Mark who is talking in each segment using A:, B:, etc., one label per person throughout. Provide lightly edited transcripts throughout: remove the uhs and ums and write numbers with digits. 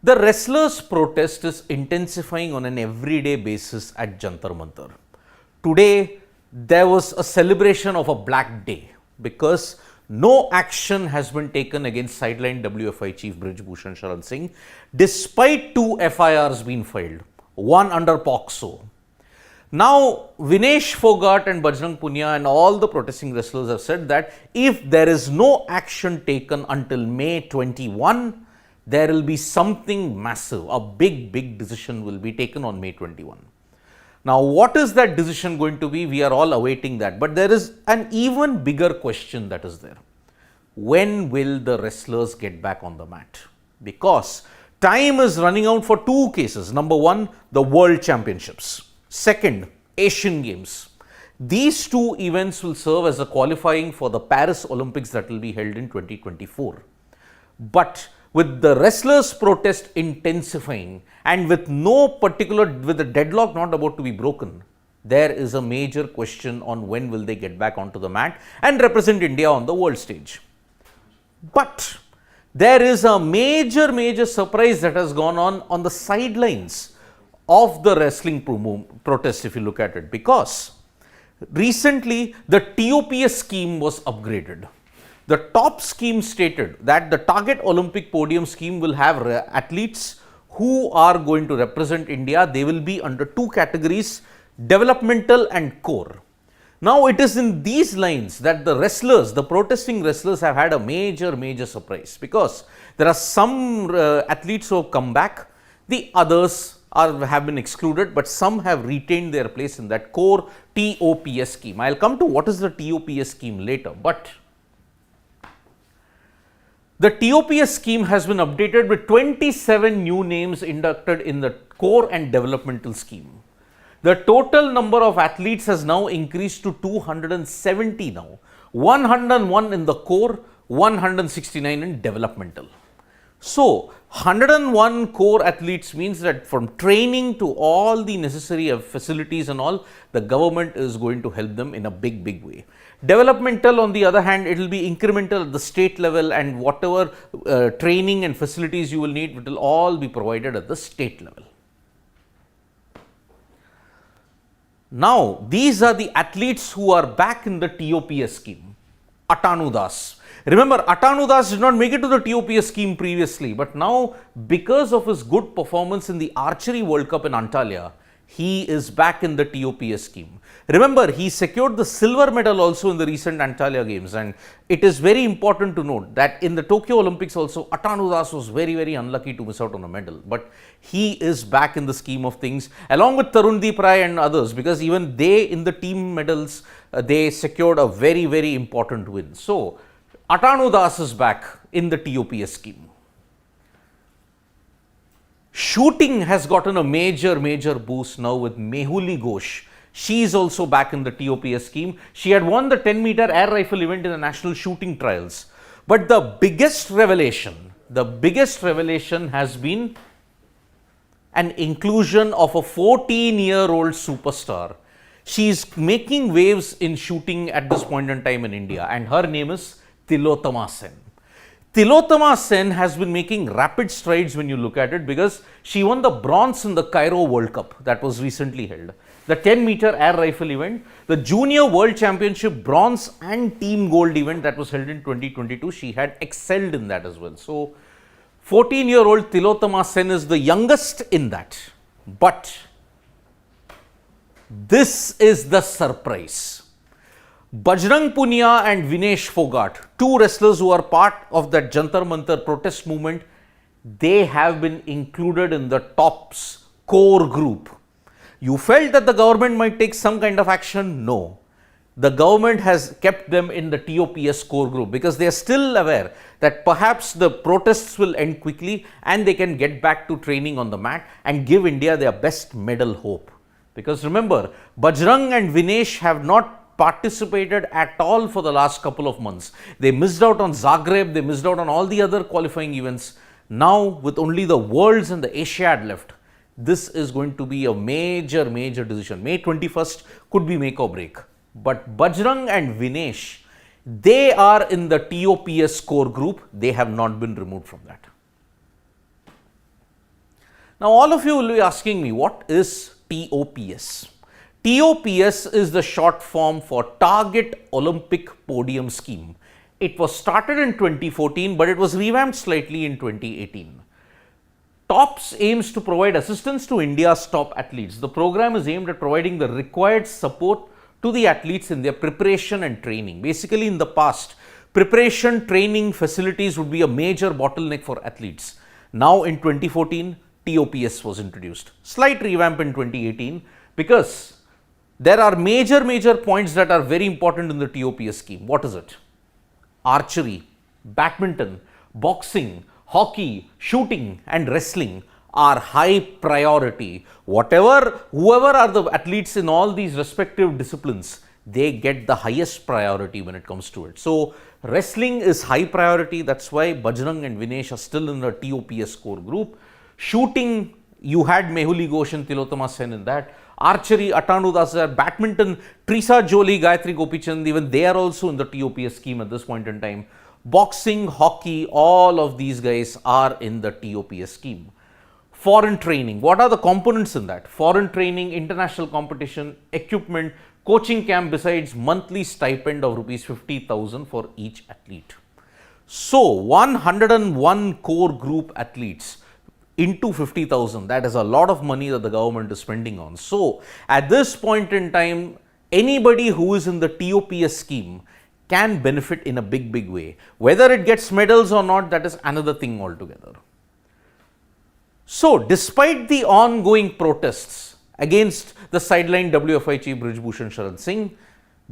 A: The wrestlers' protest is intensifying on an everyday basis at Jantar Mantar. Today, there was a celebration of a black day because no action has been taken against sidelined WFI chief Brij Bhushan Sharan Singh, despite 2 FIRs being filed, one under POCSO. Now, Vinesh Fogart and Bajrang Punia and all the protesting wrestlers have said that if there is no action taken until May 21, there will be something massive, a big decision will be taken on May 21. Now, what is that decision going to be? We are all awaiting that. But there is an even bigger question that is there. When will the wrestlers get back on the mat? Because time is running out for 2 cases. Number 1, the World Championships. Second, Asian Games. These 2 events will serve as a qualifying for the Paris Olympics that will be held in 2024. But with the wrestlers' protest intensifying and with the deadlock not about to be broken, there is a major question on when will they get back onto the mat and represent India on the world stage. But there is a major surprise that has gone on the sidelines of the wrestling protest, if you look at it, because recently the TOPS scheme was upgraded. The top scheme stated that the target Olympic podium scheme will have athletes who are going to represent India. They will be under 2 categories, developmental and core. Now, it is in these lines that the protesting wrestlers have had a major surprise, because there are some athletes who have come back, the others have been excluded, but some have retained their place in that core TOPS scheme. I will come to what is the TOPS scheme later, but the TOPS scheme has been updated with 27 new names inducted in the core and developmental scheme. The total number of athletes has now increased to 270 now, 101 in the core, 169 in developmental. So, 101 core athletes means that from training to all the necessary facilities and all, the government is going to help them in a big way. Developmental, on the other hand, it will be incremental at the state level, and whatever training and facilities you will need, it will all be provided at the state level. Now, these are the athletes who are back in the TOPS scheme. Atanu Das. Remember, Atanu Das did not make it to the TOPS scheme previously, but now, because of his good performance in the Archery World Cup in Antalya, he is back in the TOPS scheme. Remember, he secured the silver medal also in the recent Antalya Games, and it is very important to note that in the Tokyo Olympics also, Atanu Das was very unlucky to miss out on a medal, but he is back in the scheme of things along with Tarundeep Rai and others, because even they in the team medals, they secured a very important win. So, Atanu Das is back in the TOPS scheme. Shooting has gotten a major boost now with Mehuli Ghosh. She is also back in the TOPS scheme. She had won the 10-meter air rifle event in the national shooting trials. But the biggest revelation has been an inclusion of a 14-year-old superstar. She is making waves in shooting at this point in time in India, and her name is Tilotama Sen. Tilotama Sen has been making rapid strides when you look at it, because she won the bronze in the Cairo World Cup that was recently held, the 10-meter air rifle event, the Junior World Championship bronze and team gold event that was held in 2022. She had excelled in that as well. So, 14-year-old Tilotama Sen is the youngest in that. But this is the surprise. Bajrang Punia and Vinesh Fogart, 2 wrestlers who are part of that Jantar Mantar protest movement, they have been included in the TOPS core group. You felt that the government might take some kind of action? No. The government has kept them in the TOPS core group because they are still aware that perhaps the protests will end quickly and they can get back to training on the mat and give India their best medal hope. Because remember, Bajrang and Vinesh have not participated at all for the last couple of months. They missed out on Zagreb, they missed out on all the other qualifying events. Now, with only the Worlds and the Asiad left, this is going to be a major decision. May 21st could be make or break. But Bajrang and Vinesh, they are in the TOPS core group. They have not been removed from that. Now, all of you will be asking me, what is TOPS? TOPS is the short form for Target Olympic Podium Scheme. It was started in 2014, but it was revamped slightly in 2018. TOPS aims to provide assistance to India's top athletes. The program is aimed at providing the required support to the athletes in their preparation and training. Basically, in the past, preparation training facilities would be a major bottleneck for athletes. Now, in 2014, TOPS was introduced. Slight revamp in 2018 because there are major points that are very important in the TOPS scheme. What is it? Archery, badminton, boxing, hockey, shooting and wrestling are high priority. Whoever are the athletes in all these respective disciplines, they get the highest priority when it comes to it. So, wrestling is high priority. That's why Bajrang and Vinesh are still in the TOPS core group. Shooting, you had Mehuli Ghosh and Tilotama Sen in that. Archery, Atanu Dasar, badminton, Trisa Jolie, Gayatri Gopichand, even they are also in the TOPS scheme at this point in time. Boxing, hockey, all of these guys are in the TOPS scheme. Foreign training, what are the components in that? Foreign training, international competition, equipment, coaching camp, besides monthly stipend of rupees 50,000 for each athlete. So, 101 core group athletes into 50,000, that is a lot of money that the government is spending on. So, at this point in time, anybody who is in the TOPS scheme can benefit in a big way. Whether it gets medals or not, that is another thing altogether. So, despite the ongoing protests against the sideline WFI chief Brij Bhushan Sharan Singh,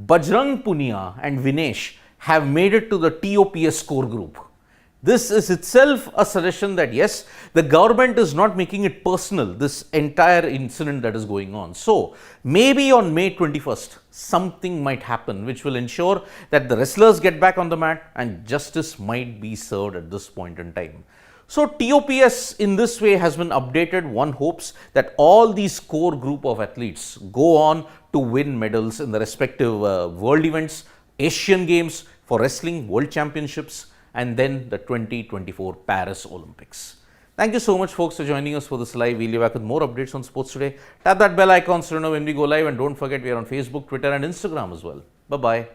A: Bajrang Punia and Vinesh have made it to the TOPS core group. This is itself a suggestion that yes, the government is not making it personal, this entire incident that is going on. So, maybe on May 21st, something might happen which will ensure that the wrestlers get back on the mat and justice might be served at this point in time. So, TOPS in this way has been updated. One hopes that all these core group of athletes go on to win medals in the respective world events, Asian Games for wrestling, World Championships, and then the 2024 Paris Olympics. Thank you so much, folks, for joining us for this live. We'll be back with more updates on sports today. Tap that bell icon so you know when we go live, and don't forget we are on Facebook, Twitter and Instagram as well. Bye-bye.